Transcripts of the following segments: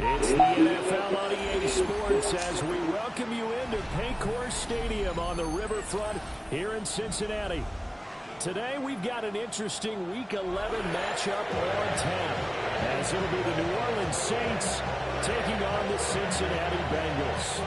It's the NFL on EA Sports as we welcome you into Paycor Stadium on the riverfront here in Cincinnati. Today we've got an interesting Week 11 matchup on tap, as it'll be the New Orleans Saints taking on the Cincinnati Bengals.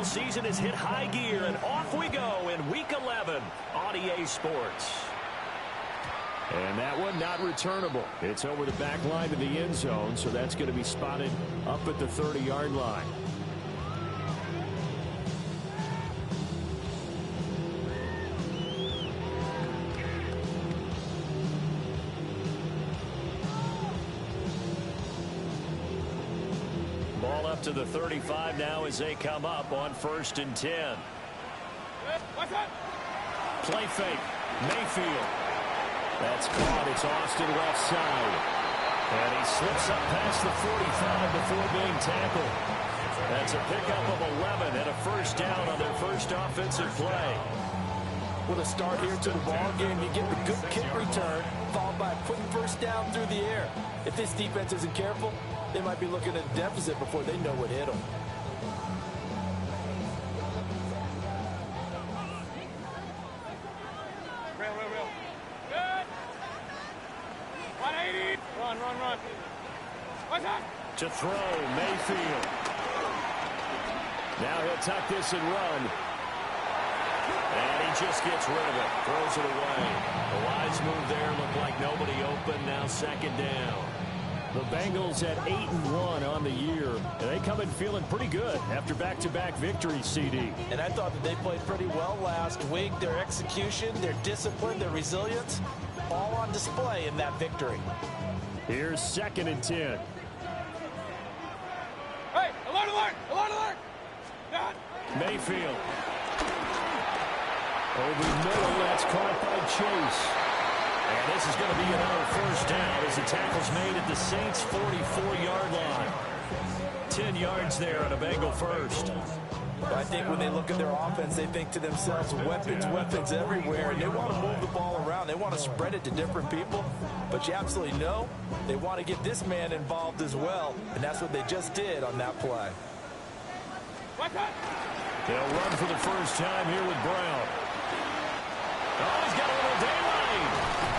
Season has hit high gear, and off we go in Week 11 on EA Sports. And that one not returnable. It's over the back line to the end zone, so that's going to be spotted up at the 30-yard line. To the 35 now as they come up on 1st and 10. Play fake. Mayfield. That's caught. It's Austin left side. And he slips up past the 45 before being tackled. That's a pickup of 11 and a first down on their first offensive play. With a start here to the ball game, you get the good kick return, followed by a quick first down through the air. If this defense isn't careful, they might be looking at a deficit before they know what hit them. Real. Good. 180. Run. What's up? To throw, Mayfield. Now he'll tuck this and run. And he just gets rid of it. Throws it away. A wise move there. Looked like nobody open. Now 2nd down. The Bengals at 8-1 on the year. And they come in feeling pretty good after back-to-back victories, CD. And I thought that they played pretty well last week. Their execution, their discipline, their resilience, all on display in that victory. Here's 2nd and 10. Hey, alert! God. Mayfield. Over the middle, that's caught by Chase. And this is going to be another first down as the tackle's made at the Saints' 44-yard line. 10 yards there on a Bengal first. I think when they look at their offense, they think to themselves, weapons everywhere, and they want to move the ball around. They want to spread it to different people, but you absolutely know they want to get this man involved as well, and that's what they just did on that play. They'll run for the first time here with Brown. Oh, he's got a little daylight.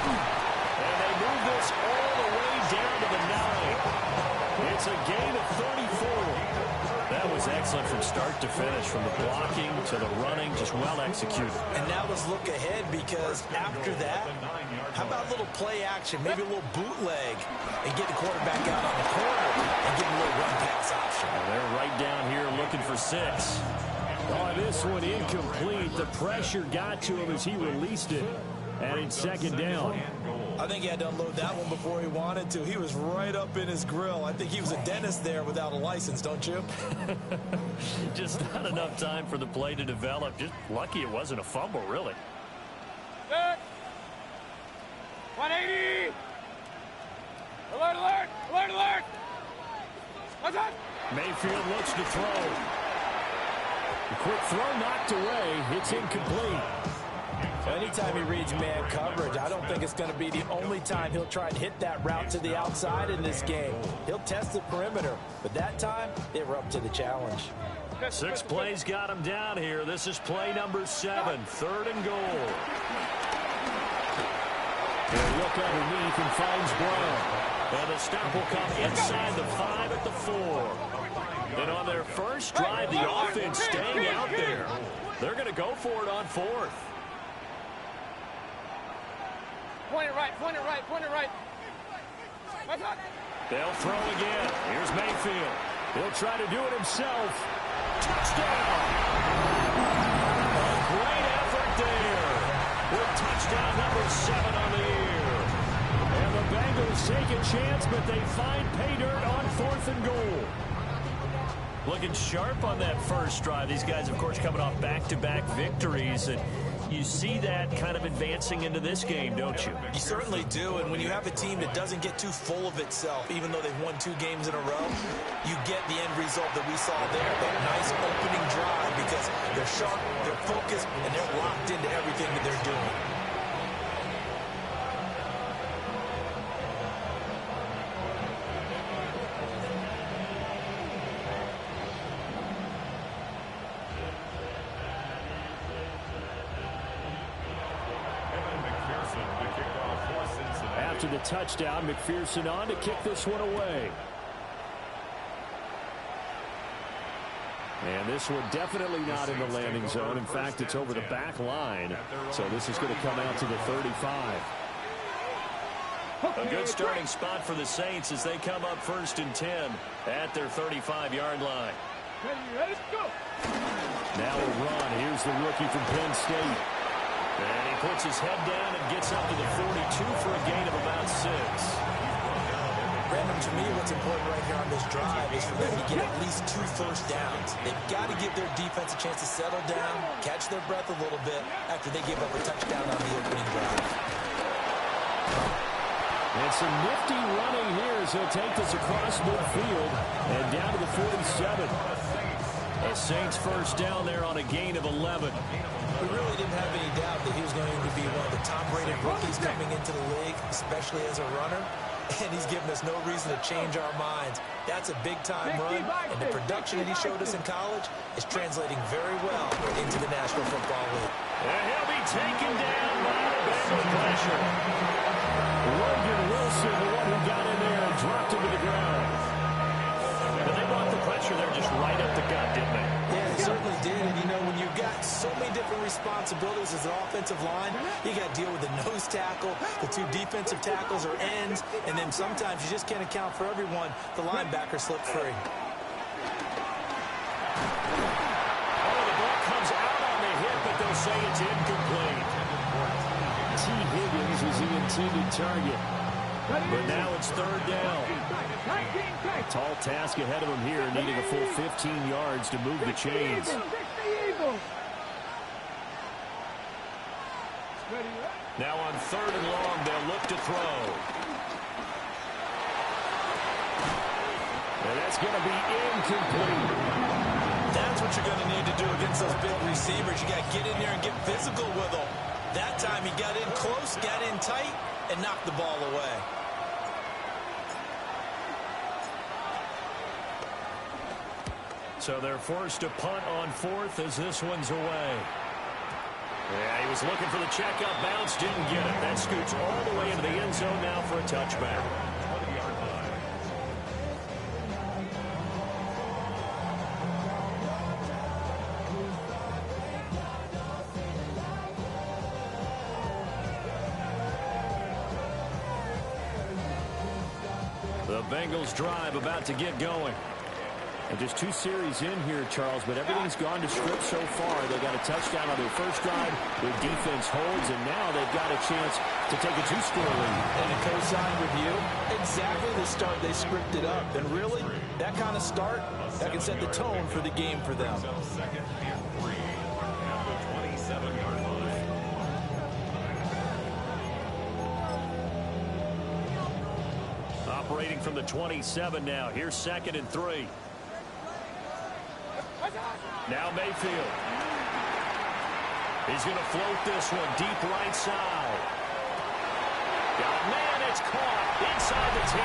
And they move this all the way down to the 9. It's a gain of 34. That was excellent from start to finish, from the blocking to the running, just well executed. And now let's look ahead, because after that, how about a little play action, maybe a little bootleg, and get the quarterback out on the corner and get a little run pass option. And they're right down here looking for 6. Oh, this one incomplete. The pressure got to him as he released it. And it's 2nd down. I think he had to unload that one before he wanted to. He was right up in his grill. I think he was a dentist there without a license, don't you? Just not enough time for the play to develop. Just lucky it wasn't a fumble, really. Good. 180. Alert. What's up? Mayfield looks to throw. The quick throw knocked away. It's incomplete. Anytime he reads man coverage, I don't think it's going to be the only time he'll try and hit that route to the outside in this game. He'll test the perimeter, but that time, they were up to the challenge. 6 plays got him down here. This is play number 7, 3rd and goal. He'll look underneath and finds Brown. And the stop will come inside the 5 at the 4. And on their first drive, the offense staying out there. They're going to go for it on 4th. Point it right. They'll throw again. Here's Mayfield. He'll try to do it himself. Touchdown! A great effort there. With touchdown number 7 on the year. And the Bengals take a chance, but they find pay dirt on 4th and goal. Looking sharp on that first drive. These guys, of course, coming off back-to-back victories. And you see that kind of advancing into this game, don't you? You certainly do. And when you have a team that doesn't get too full of itself, even though they've won 2 games in a row, you get the end result that we saw there. That nice opening drive because they're sharp, they're focused, and they're locked into everything that they're doing. After the touchdown, McPherson on to kick this one away. And this one definitely not in the landing zone. In fact, it's over the back line. So this is going to come out to the 35. A good starting spot for the Saints as they come up 1st and 10 at their 35-yard line. Now a run. Here's the rookie from Penn State. And he puts his head down and gets up to the 42 for a gain of about 6. Brandon, to me, what's important right here on this drive is for them to get at least 2 first downs. They've got to give their defense a chance to settle down, catch their breath a little bit after they give up a touchdown on the opening drive. And some nifty running here as he'll take this across midfield and down to the 47. The Saints first down there on a gain of 11. We really didn't have any doubt that he was going to be one of the top-rated rookies coming into the league, especially as a runner. And he's given us no reason to change our minds. That's a big-time run, and the production that he showed us in college is translating very well into the National Football League. And he'll be taken down by the Bengals pressure. Logan Wilson, the one who got in there and dropped him to the ground. But they brought the pressure there just right up the gut, didn't they? Yeah, they certainly did. And, you know, when you've got so many different responsibilities as an offensive line, you got to deal with the nose tackle, the 2 defensive tackles or ends, and then sometimes you just can't account for everyone. The linebacker slipped free. Oh, the ball comes out on the hit, but they'll say it's incomplete. T. Higgins was the intended target. But now it's 3rd down. Tall task ahead of him here, needing a full 15 yards to move the chains. Now on 3rd and long, they'll look to throw. And that's going to be incomplete. That's what you're going to need to do against those big receivers. You got to get in there and get physical with them. That time he got in close, got in tight, and knocked the ball away. So they're forced to punt on 4th as this one's away. Yeah, he was looking for the checkup bounce, didn't get it. That scoots all the way into the end zone now for a touchback. The Bengals drive about to get going. And just 2 series in here, Charles, but everything's gone to script so far. They got a touchdown on their first drive. Their defense holds, and now they've got a chance to take a 2-score lead. And a co-sign with you, exactly the start they scripted up. And really, that kind of start, that can set the tone for the game for them. Operating from the 27 now. Here's 2nd and 3. Now Mayfield. He's going to float this one deep right side. Got a man, it's caught inside the 10.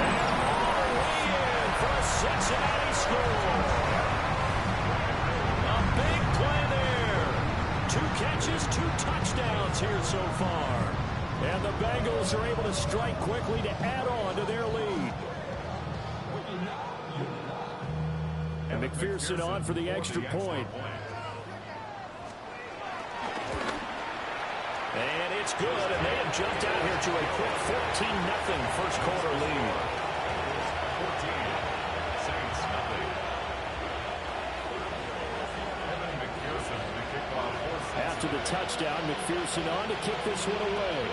And all the way in for a Cincinnati score. A big play there. 2 catches, 2 touchdowns here so far. And the Bengals are able to strike quickly to add on to their lead. And McPherson on for the extra point. And it's good, and they have jumped out here to a quick 14-0 first quarter lead. After the touchdown, McPherson on to kick this one away.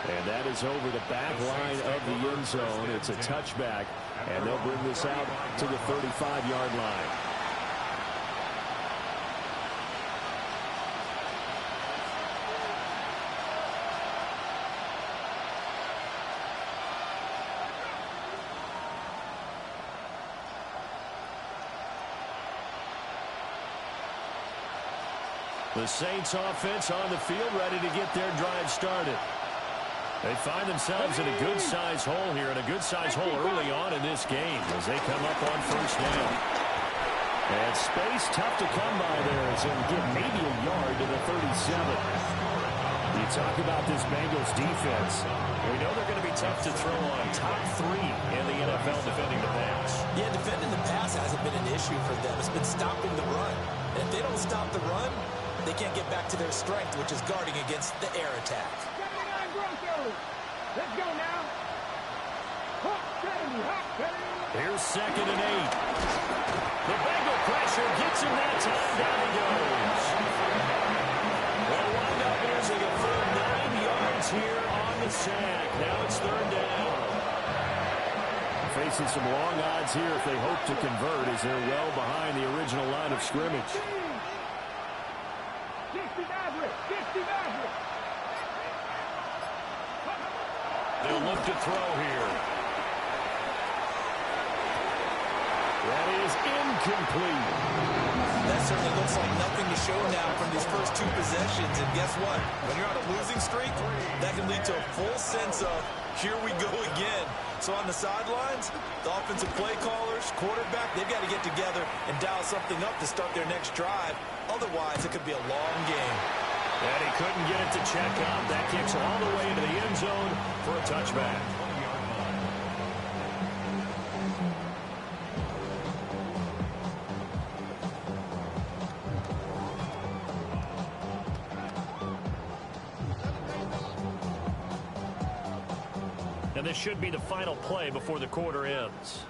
And that is over the back line of the end zone. It's a touchback, and they'll bring this out to the 35-yard line. The Saints offense on the field, ready to get their drive started. They find themselves in a good-sized hole here, and a good-sized hole early on in this game as they come up on first down. And space tough to come by there as they'll get maybe a yard to the 37. You talk about this Bengals defense. We know they're going to be tough to throw on. Top 3 in the NFL defending the pass. Yeah, defending the pass hasn't been an issue for them. It's been stopping the run. And if they don't stop the run, they can't get back to their strength, which is guarding against the air attack. Let's go now. Here's 2nd and 8. The Bengal pressure gets him that time. Down he goes. They'll wind up losing a full 9 yards here on the sack. Now it's 3rd down. Facing some long odds here if they hope to convert as they're well behind the original line of scrimmage. 60 Maverick. They'll look to throw here. That is incomplete. That certainly looks like nothing to show now from these first 2 possessions. And guess what? When you're on a losing streak, that can lead to a full sense of, here we go again. So on the sidelines, the offensive play callers, quarterback, they've got to get together and dial something up to start their next drive. Otherwise, it could be a long game. And he couldn't get it to check out. That kicks all the way into the end zone for a touchback. And this should be the final play before the quarter ends.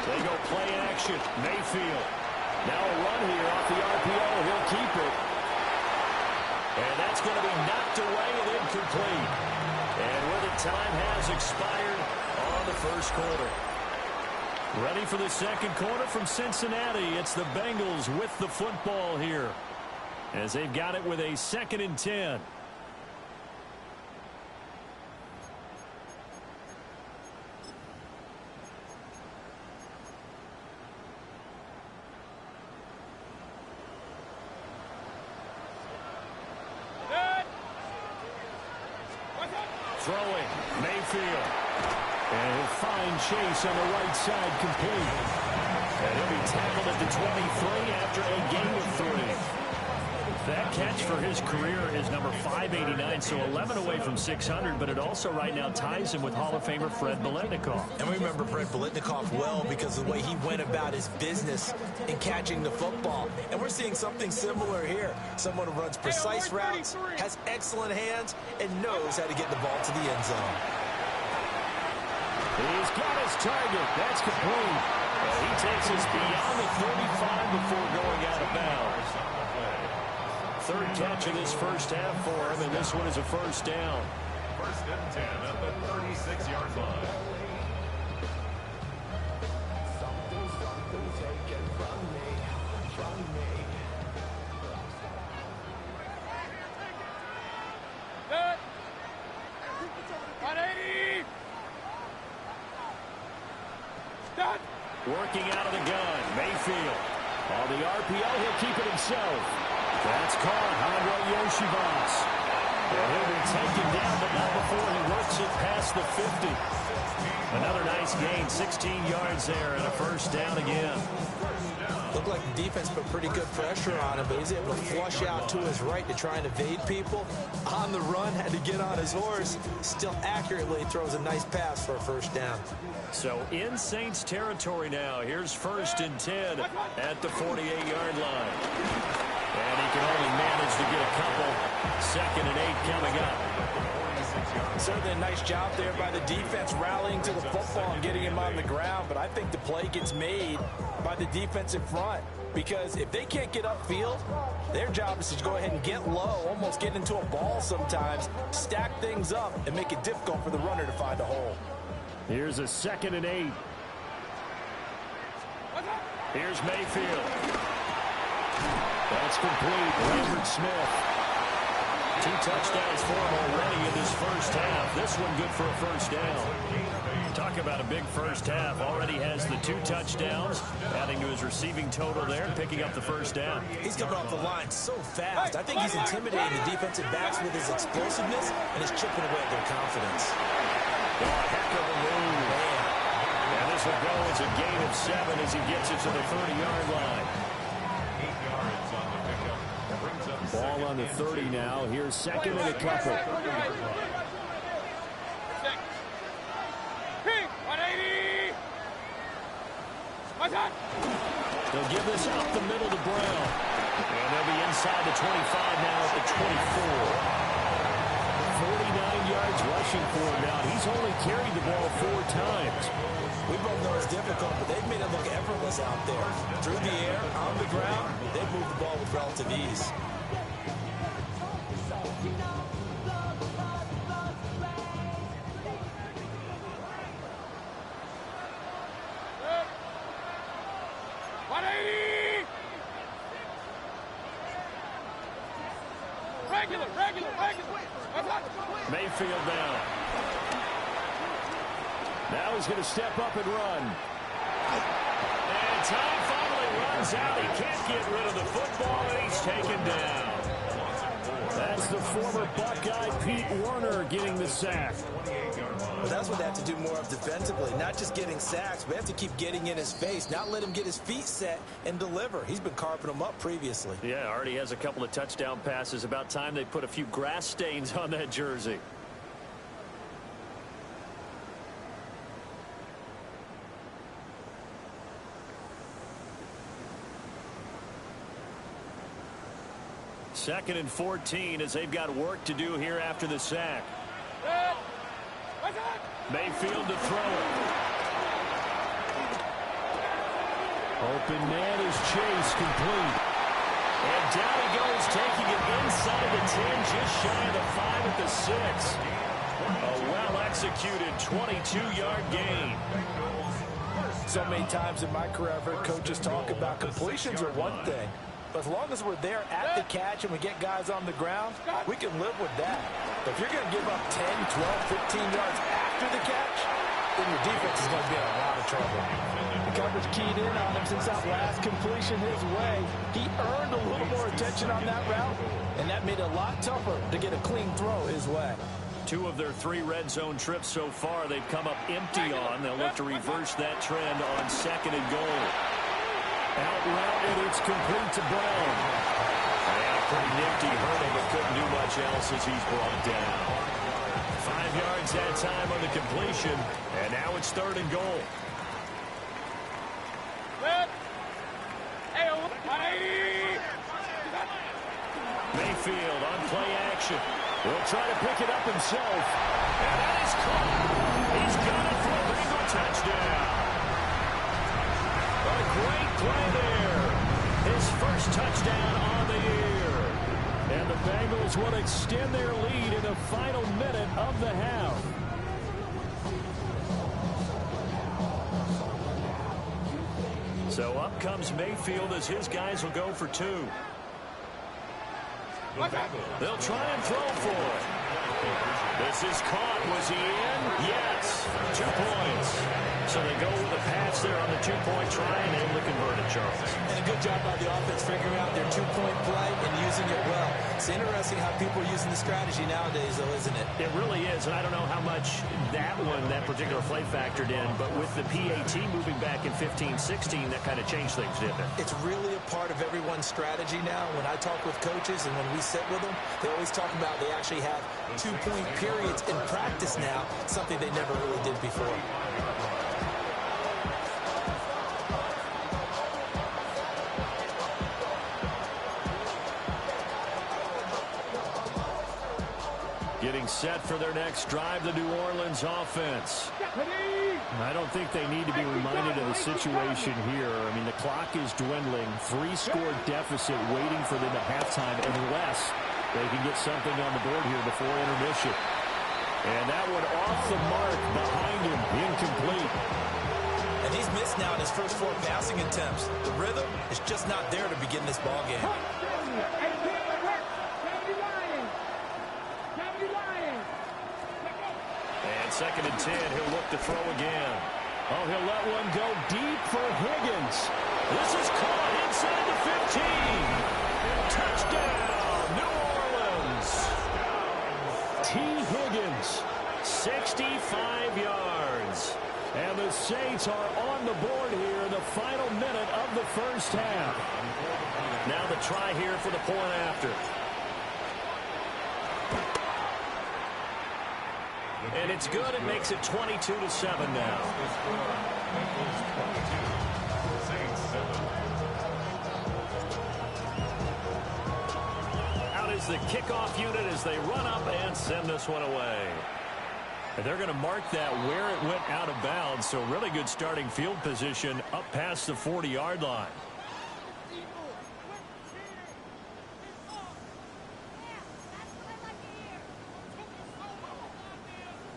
They go play action. Mayfield. Now a run here off the RPO. He'll keep it. And that's going to be knocked away and incomplete. And where the time has expired on the first quarter. Ready for the second quarter from Cincinnati. It's the Bengals with the football here as they've got it with a 2nd and 10. Throwing, Mayfield. And he'll find Chase on the right side complete. And he'll be tackled at the 23 after a gain of 3. That catch for his career is number 589, so 11 away from 600, but it also right now ties him with Hall of Famer Fred Biletnikoff. And we remember Fred Biletnikoff well because of the way he went about his business in catching the football. And we're seeing something similar here. Someone who runs precise routes, has excellent hands, and knows how to get the ball to the end zone. He's got his target. That's complete. And he takes us beyond the 35 before going out of bounds. 3rd catch of this first half for him, and this one is a first down. 1st and 10 at the 36-yard line. Good. 180. Done. Working out of the gun, Mayfield. On the RPO, he'll keep it himself. That's caught, Andre Yoshivas. And he'll be taken down, but not before he works it past the 50. Another nice gain, 16 yards there, and a first down again. Looked like the defense put pretty good pressure on him, but he's able to flush out to his right to try and evade people. On the run, had to get on his horse. Still accurately throws a nice pass for a first down. So in Saints territory now. Here's 1st and 10 at the 48-yard line. And he can only manage to get a couple. 2nd and 8 coming up. Certainly a nice job there by the defense rallying to the football and getting him on the ground, but I think the play gets made by the defense in front, because if they can't get upfield, their job is to go ahead and get low, almost get into a ball sometimes, stack things up, and make it difficult for the runner to find a hole. Here's a 2nd and 8. Here's Mayfield. That's complete. Lambert Smith. 2 touchdowns for him already in this first half. This one good for a first down. Talk about a big first half. Already has the 2 touchdowns, adding to his receiving total there and picking up the first down. He's coming off the line so fast. I think he's intimidating the defensive backs with his explosiveness and is chipping away at their confidence. Oh, heck of a move. Man. And this will go as a gain of 7 as he gets it to the 30-yard line. 8 yards on the pickup. Brings up Ball on the 30 now. Here's 2nd and a couple. They'll give this up the middle to Brown. And they'll be inside the 25 now at the 24. 49 yards rushing for him now. He's only carried the ball 4 times. We both know it's difficult, but they've made it look effortless out there. Through the air, on the ground, they've moved the ball with relative ease. Mayfield down. Now he's going to step up and run. And time finally runs out. He can't get rid of the football, and he's taken down. That's the former Buckeye Pete Werner getting the sack. But that's what they have to do more of defensively. Not just getting sacks, but they have to keep getting in his face, not let him get his feet set and deliver. He's been carving them up previously. Yeah, already has a couple of touchdown passes. About time they put a few grass stains on that jersey. Second and 14 as they've got work to do here after the sack. Mayfield to throw it. Open man is Chase, complete. And down he goes, taking it inside the 10, just shy of the 5 at the 6. A well-executed 22-yard gain. So many times in my career, I've heard coaches talk about completions are one thing. But as long as we're there at the catch and we get guys on the ground, we can live with that. But if you're going to give up 10, 12, 15 yards after the catch, then your defense is going to be in a lot of trouble. The coverage keyed in on him since that last completion his way. He earned a little more attention on that route, and that made it a lot tougher to get a clean throw his way. 2 of their 3 red zone trips so far they've come up empty on. They'll look to reverse that trend on 2nd and goal. Out route, and it's complete to Brown. Yeah, pretty nifty hurdle, but couldn't do much else as he's brought down. 5 yards that time on the completion, and now it's 3rd and goal. Mayfield on play action. Will try to pick it up himself. And that is caught. He's got it for a Bengal touchdown. A great play there. His first touchdown on the year. And the Bengals will extend their lead in the final minute of the half. So up comes Mayfield as his guys will go for 2. They'll try and throw for it. This is caught. Was he in? Yes. 2 points. So they go with a pass there on the 2-point try and able to convert it, Charles. And a good job by the offense figuring out their 2-point play and using it well. It's interesting how people are using the strategy nowadays, though, isn't it? It really is, and I don't know how much that particular play factored in, but with the PAT moving back in 15-16, that kind of changed things, didn't it? It's really a part of everyone's strategy now. When I talk with coaches and when we sit with them, they always talk about they actually have 2-point periods in practice now, something they never really did before. Getting set for their next drive, the New Orleans offense. I don't think they need to be reminded of the situation here. I mean, the clock is dwindling. 3-score deficit waiting for them at halftime unless they can get something on the board here before intermission. And that one off the mark behind him, incomplete. And he's missed now in his first 4 passing attempts. The rhythm is just not there to begin this ball game. And 2nd and 10, he'll look to throw again. Oh, he'll let one go deep for Higgins. This is caught inside the 15. Touchdown, New Orleans. T. Higgins, 65 yards. And the Saints are on the board here in the final minute of the first half. Now the try here for the point after. And it's good. It makes it 22-7 now. Out is the kickoff unit as they run up and send this one away. And they're going to mark that where it went out of bounds. So really good starting field position up past the 40-yard line.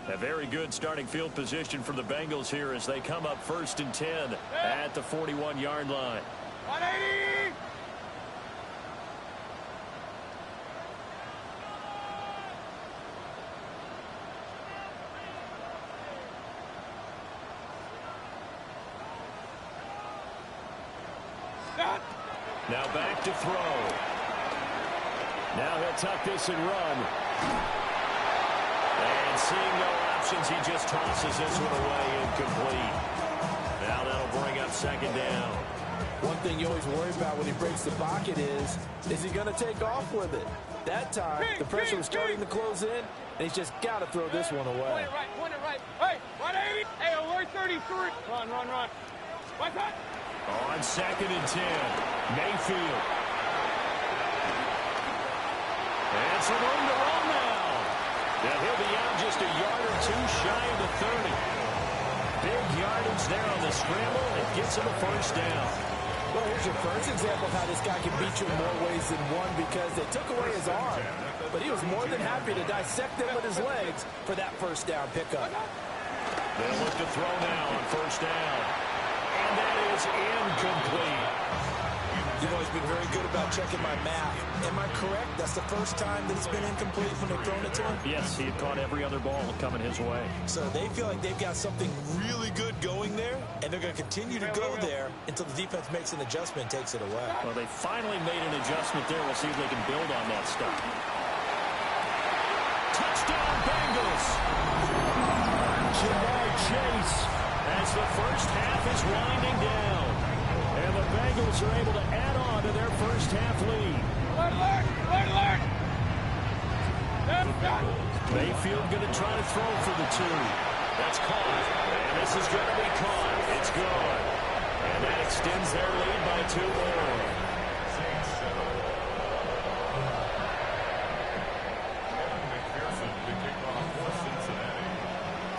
A very good starting field position for the Bengals here as they come up 1st and 10 at the 41-yard line. 180! Now back to throw. Now he'll tuck this and run. And seeing no options, he just tosses this one away, incomplete. Now that'll bring up 2nd down. One thing you always worry about when he breaks the pocket is he going to take off with it? That time, the pressure was starting to close in, and he's just got to throw this one away. Point it right. Hey, 180. Hey, alert 33. Run. What's that? On 2nd and 10, Mayfield. And some room to run now. And he'll be out just a yard or 2 shy of the 30. Big yardage there on the scramble. It gets him a 1st down. Well, here's your first example of how this guy can beat you in more ways than one because they took away his arm. But he was more than happy to dissect them with his legs for that 1st down pickup. They'll look to throw now on 1st down. And that is incomplete. You've always been very good about checking my math. Am I correct? That's the first time that it's been incomplete when they've thrown it to him? Yes, he had caught every other ball coming his way. So they feel like they've got something really good going there, and they're going to continue to go there until the defense makes an adjustment and takes it away. Well, they finally made an adjustment there. We'll see if they can build on that stuff. Touchdown, Bengals! Jamar Chase as the first half is winding down. And the Bengals are able to add on to their first half lead. Alert! Mayfield going to try to throw for the 2. That's caught. And this is going to be caught. It's good. And that extends their lead by 2 more.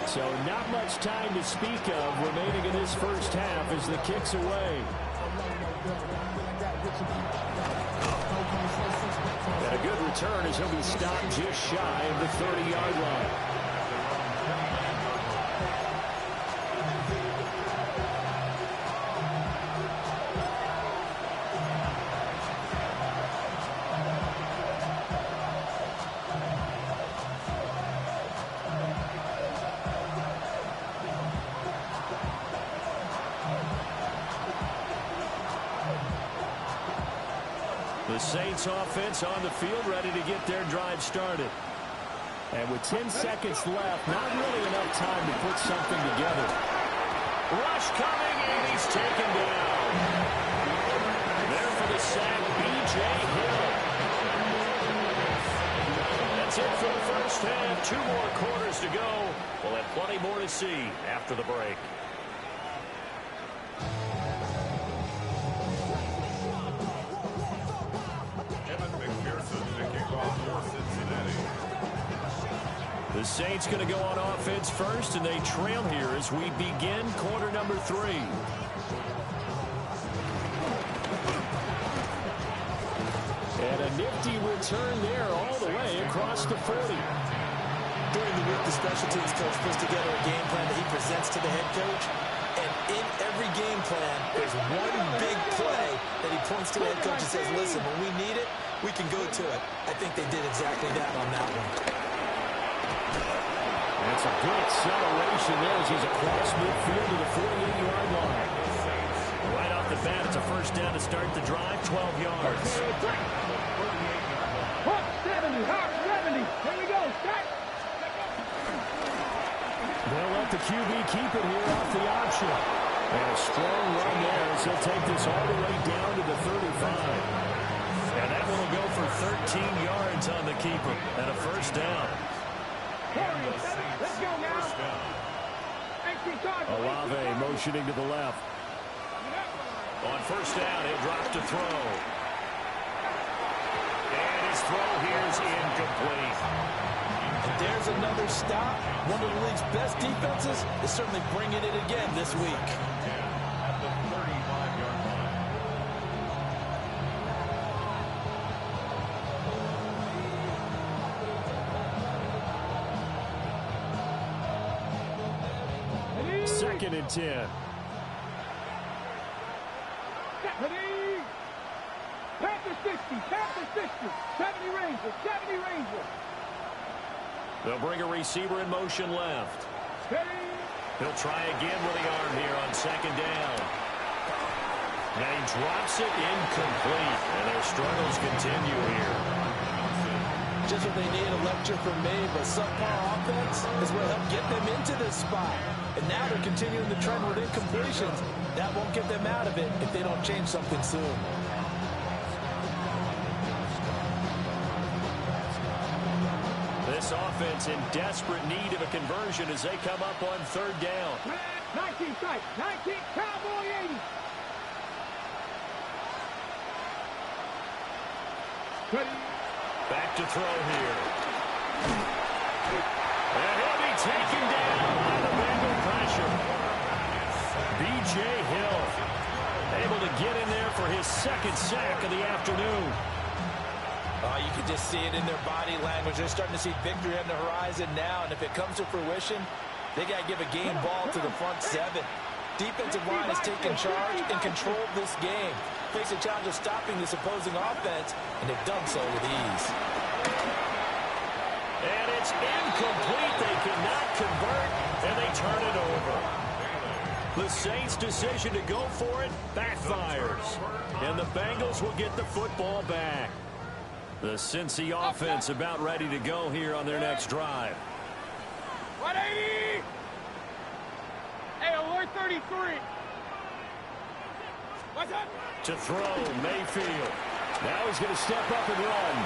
So not much time to speak of remaining in this first half as the kick's away. And a good return as he'll be stopped just shy of the 30-yard line. The Saints offense on the field ready to get their drive started. And with 10 seconds left, not really enough time to put something together. Rush coming, and he's taken down. There for the sack, B.J. Hill. That's it for the first half. 2 more quarters to go. We'll have plenty more to see after the break. The Saints going to go on offense first, and they trail here as we begin quarter number 3. And a nifty return there all the way across the 40. During the week, the special teams coach puts together a game plan that he presents to the head coach. And in every game plan, there's one big play that he points to the head coach and says, listen, when we need it, we can go to it. I think they did exactly that on that one. That's a good acceleration there as he's across midfield to the 48-yard line. Right off the bat, it's a first down to start the drive, 12 yards. 70, hop, 70. Here we go, start. They'll let the QB keep it here off the option. And a strong run there as he'll take this all the way down to the 35. And that one will go for 13 yards on the keeper and a first down. Let's go now. Olave motioning to the left. On first down, he'll drop to throw. And his throw here is incomplete. And there's another stop. One of the league's best defenses is certainly bringing it again this week. At the 35-yard line. Second and 10. Panther 60, Panther 60, 70 Ranger, 70 Ranger. They'll bring a receiver in motion left. He'll try again with the arm here on second down. And he drops it incomplete. And their struggles continue here. Just what they need, a lecture from me, but subpar offense is what helped get them into this spot. And now they're continuing the trend with incompletions. That won't get them out of it if they don't change something soon. This offense in desperate need of a conversion as they come up on third down. 19 strike, 19, Cowboy 80. Back to throw here. And he'll be taken down by the Bengal pressure. B.J. Hill able to get in there for his second sack of the afternoon. Oh, you can just see it in their body language. They're starting to see victory on the horizon now, and if it comes to fruition, they got to give a game ball to the front seven. Defensive line has taken charge and controlled this game. Face a challenge of stopping this opposing offense, and they've done so with ease. And it's incomplete. They cannot convert, and they turn it over. The Saints' decision to go for it backfires, and the Bengals will get the football back. The Cincy offense about ready to go here on their next drive. 180! Hey, alert 33. What's up? To throw, Mayfield. Now he's going to step up and run.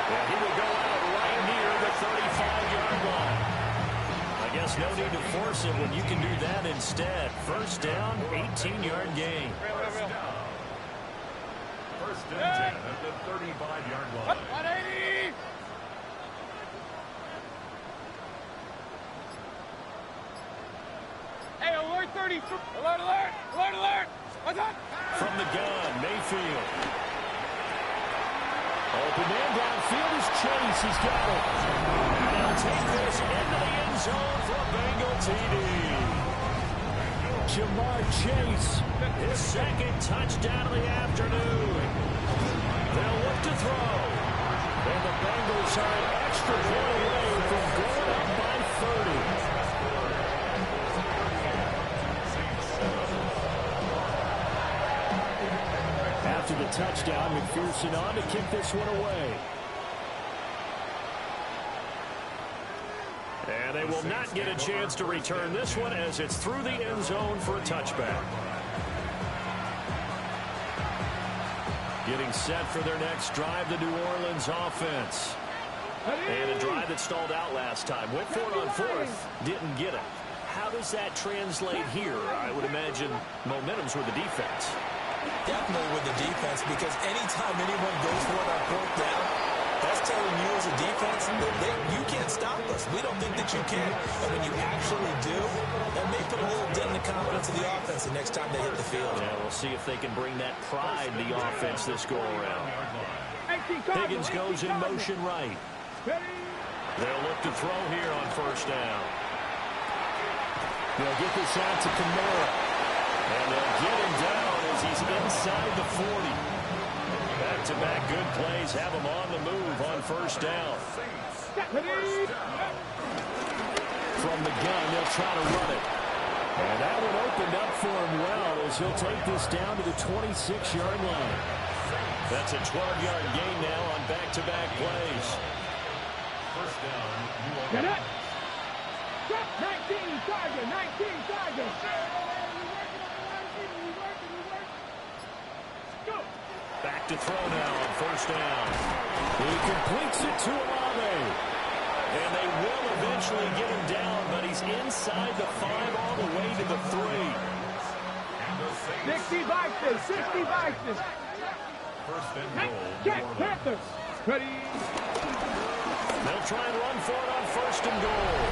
And he will go out right near the 35-yard line. I guess no need to force it when you can do that instead. First down, 18-yard gain. First and 10 at the 35-yard line. 180! Hey, alert 33. Alert, alert, alert, alert. What's up? From the gun, Mayfield. Open man downfield is Chase. He's got it. And he'll take this into the end zone for a Bengal TD. Jamar Chase, his second touchdown of the afternoon. They'll look to throw. And the Bengals are an extra point away from going up by 30. After the touchdown, McPherson on to kick this one away. And they will not get a chance to return this one as it's through the end zone for a touchback. Getting set for their next drive, the New Orleans offense. And a drive that stalled out last time. Went for it on fourth, didn't get it. How does that translate here? I would imagine momentum's with the defense. Definitely with the defense, because anytime anyone goes for it on fourth down, that's telling you as a defense offense, you can't stop us. We don't think that you can. And when you actually do, that may put a little dent in the confidence of the offense the next time they hit the field. Yeah, we'll see if they can bring that pride in the offense this go-around. Higgins goes in motion right. They'll look to throw here on first down. They'll get this out to Kamara. And they'll get him down as he's inside the 40. Back-to-back good plays have him on the move on first down. From the gun, they'll try to run it. And that one opened up for him well as he'll take this down to the 26-yard line. That's a 12-yard gain now on back-to-back plays. First down. Get it. 19 target, 19 target. Back to throw now on first down. He completes it to Olave. And they will eventually get him down, but he's inside the 5 all the way to the 3. 60 boxes, 60 boxes. First and goal. Check, Panthers. Ready. They'll try and run for it on first and goal.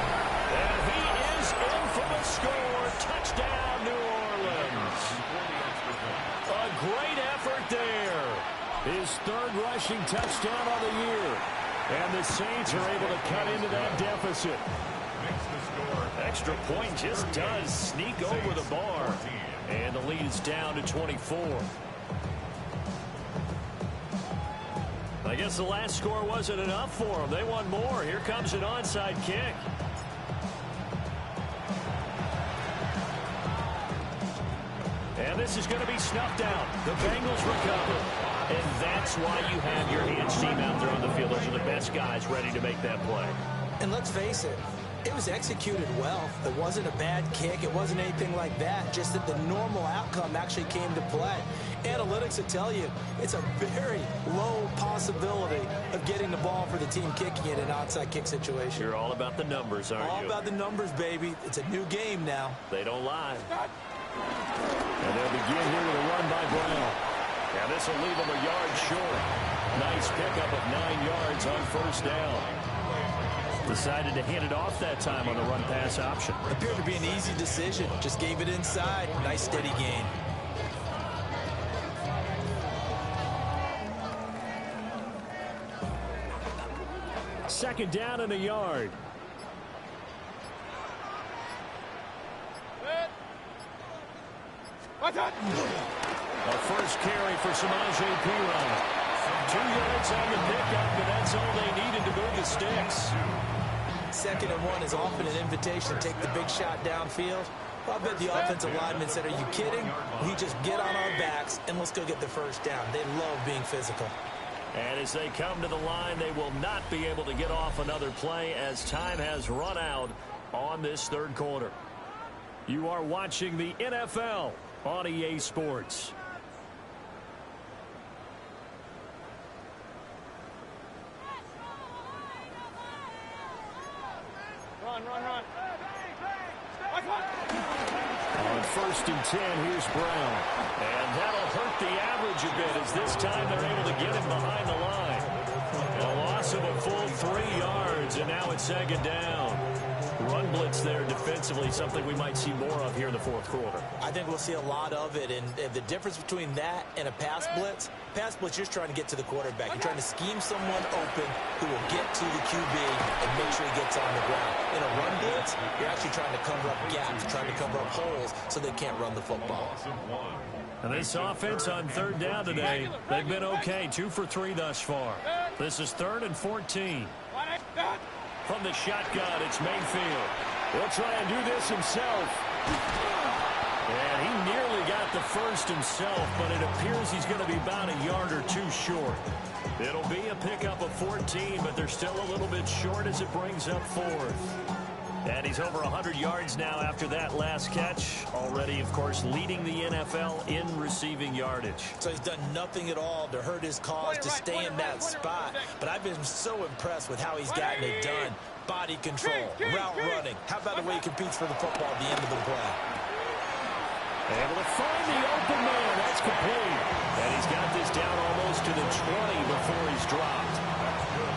And he is in for the score. Touchdown, New Orleans. A great effort there. His third rushing touchdown of the year. And the Saints are able to cut into that deficit. Extra point just does sneak over the bar. And the lead is down to 24. I guess the last score wasn't enough for them. They want more. Here comes an onside kick. And this is going to be snuffed out. The Bengals recover. And that's why you have your hands team out there on the field. Those are the best guys ready to make that play. And let's face it, it was executed well. It wasn't a bad kick. It wasn't anything like that. Just that the normal outcome actually came to play. Analytics will tell you it's a very low possibility of getting the ball for the team kicking it in an onside kick situation. You're all about the numbers, aren't you? All about the numbers, baby. It's a new game now. They don't lie. And they'll begin here with a run by Brown. Now this will leave them a yard short. Nice pickup of 9 yards on first down. Decided to hand it off that time on the run-pass option. Appeared to be an easy decision. Just gave it inside. Nice steady gain. Second down and a yard. A first carry for Samaje Perine. 2 yards on the pickup, and that's all they needed to move the sticks. 2nd and 1 is often an invitation to take the big shot downfield. Well, I bet the offensive lineman said, are you kidding? We just get on our backs and let's go get the first down. They love being physical. And as they come to the line, they will not be able to get off another play as time has run out on this third quarter. You are watching the NFL on EA Sports. Run, run, run. On first and 10, here's Brown. And that'll hurt the average a bit as this time they're able to get him behind the line. A loss of a full 3 yards, and now it's second down. Run blitz there defensively, something we might see more of here in the fourth quarter. I think we'll see a lot of it, and the difference between that and a pass blitz, you're just trying to get to the quarterback. You're trying to scheme someone open who will get to the QB and make sure he gets on the ground. In a run blitz, you're actually trying to cover up gaps, trying to cover up holes so they can't run the football. And this offense on third down today, they've been okay, 2 for 3 thus far. This is 3rd and 14. From the shotgun, it's Mayfield. He'll try and do this himself. And he nearly got the first himself, but it appears he's going to be about a yard or 2 short. It'll be a pickup of 14, but they're still a little bit short as it brings up 4th. And he's over 100 yards now after that last catch. Already, of course, leading the NFL in receiving yardage. So he's done nothing at all to hurt his cause to stay in that spot. But I've been so impressed with how he's gotten it done. Body control, route running. How about the way he competes for the football at the end of the play? Able to find the open man. That's complete. And he's got this down almost to the 20 before he's dropped.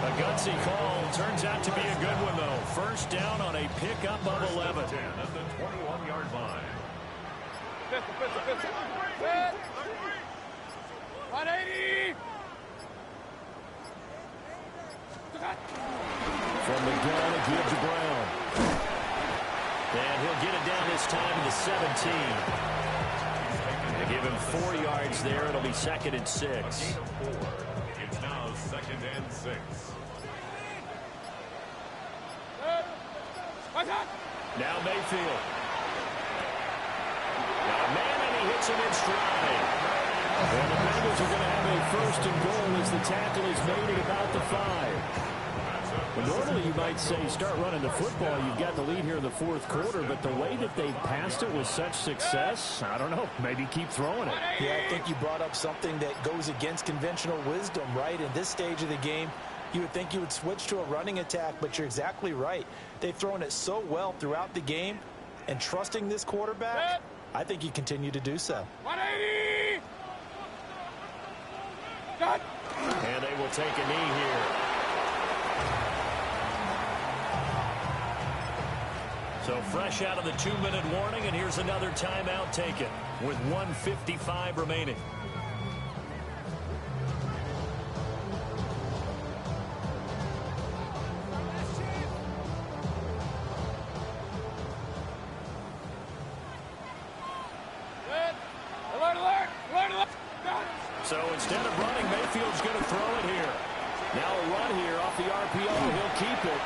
A gutsy call. Turns out to be a good one, though. First down on a pickup of 11. 10 at the 21-yard line. Pistol. 180. From the gun, a give to Brown. And he'll get it down this time to the 17. They give him 4 yards there. It'll be 2nd and 6. Gain of 4. It's now 2nd and 6. Now Mayfield. Got a man, and he hits him in stride. And the Bengals are going to have a 1st and goal as the tackle is made at about the 5. Well, normally you might say start running the football. You've got the lead here in the 4th quarter, but the way that they've passed it with such success, I don't know, maybe keep throwing it. Yeah, I think you brought up something that goes against conventional wisdom, right? In this stage of the game, you would think you would switch to a running attack, but you're exactly right. They've thrown it so well throughout the game, and trusting this quarterback, I think you continue to do so. 180. Got. And they will take a knee here. So fresh out of the 2-minute warning, and here's another timeout taken with 1:55 remaining. Alert. So instead of running, Mayfield's going to throw it here. Now a run here off the RPO. He'll keep it.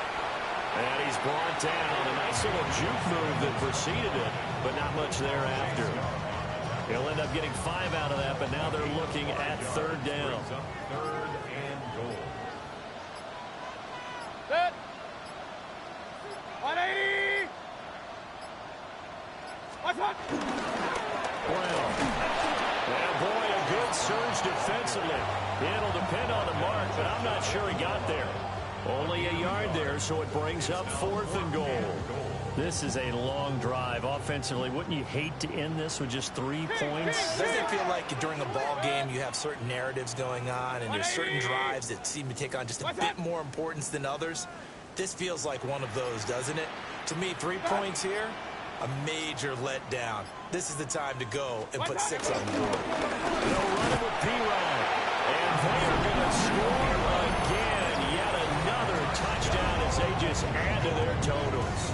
And he's brought down. A nice little juke move that preceded it, but not much thereafter. He'll end up getting 5 out of that, but now they're looking at 3rd down. 3rd and goal. Set. 180. Brown. Well, boy, a good surge defensively. It'll depend on the mark, but I'm not sure he got there. Only a yard there, so it brings up 4th and goal. This is a long drive offensively. Wouldn't you hate to end this with just 3 points? Doesn't it feel like during a ball game you have certain narratives going on and there's certain drives that seem to take on just a bit more importance than others? This feels like one of those, doesn't it? To me, 3 points here, a major letdown. This is the time to go and put 6 on the board. They'll run it with P-Ryan. And they are going to score again. Yet another touchdown as they just add to their totals.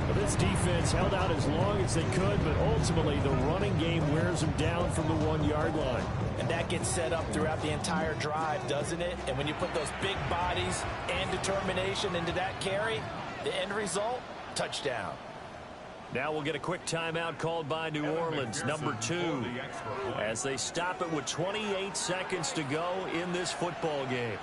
Well, this defense held out as long as they could, but ultimately the running game wears them down from the 1-yard line. And that gets set up throughout the entire drive, doesn't it? And when you put those big bodies and determination into that carry, the end result, touchdown. Now we'll get a quick timeout called by New Orleans, number 2, as they stop it with 28 seconds to go in this football game.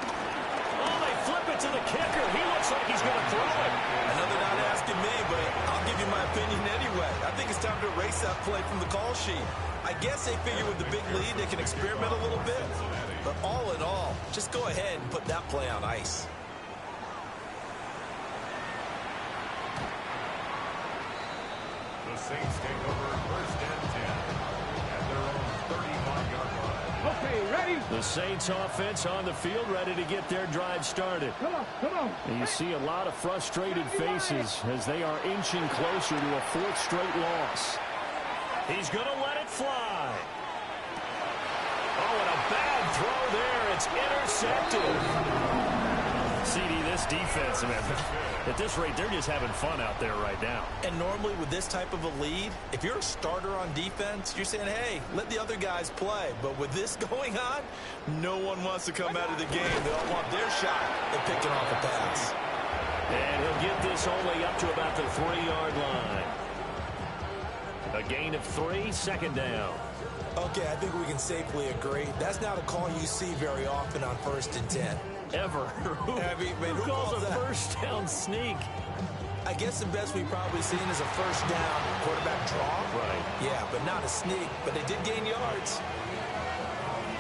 Oh, they flip it to the kicker. He looks like he's going to throw it. I know they're not asking me, but I'll give you my opinion anyway. I think it's time to erase that play from the call sheet. I guess they figure with the big lead they can experiment a little bit. But all in all, just go ahead and put that play on ice. The Saints take over 1st and 10 at their own 35-yard line. Okay, ready? The Saints offense on the field, ready to get their drive started. Come on. And you see a lot of frustrated faces as they are inching closer to a 4th straight loss. He's going to let it fly. Oh, and a bad throw there. It's intercepted. CD, this defense, man, at this rate, they're just having fun out there right now. And normally with this type of a lead, if you're a starter on defense, you're saying, hey, let the other guys play. But with this going on, no one wants to come out of the game. They all want their shot at picking off a pass. And he'll get this only up to about the 3-yard line. A gain of 3, 2nd down. Okay, I think we can safely agree. That's not a call you see very often on 1st and 10. Ever. Who calls a first down sneak? I guess the best we've probably seen is a first down quarterback draw. Right. Yeah, but not a sneak. But they did gain yards.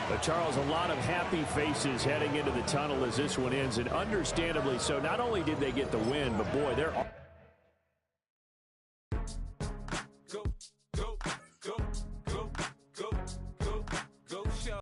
But Charles, a lot of happy faces heading into the tunnel as this one ends, and understandably so. Not only did they get the win, but boy, they're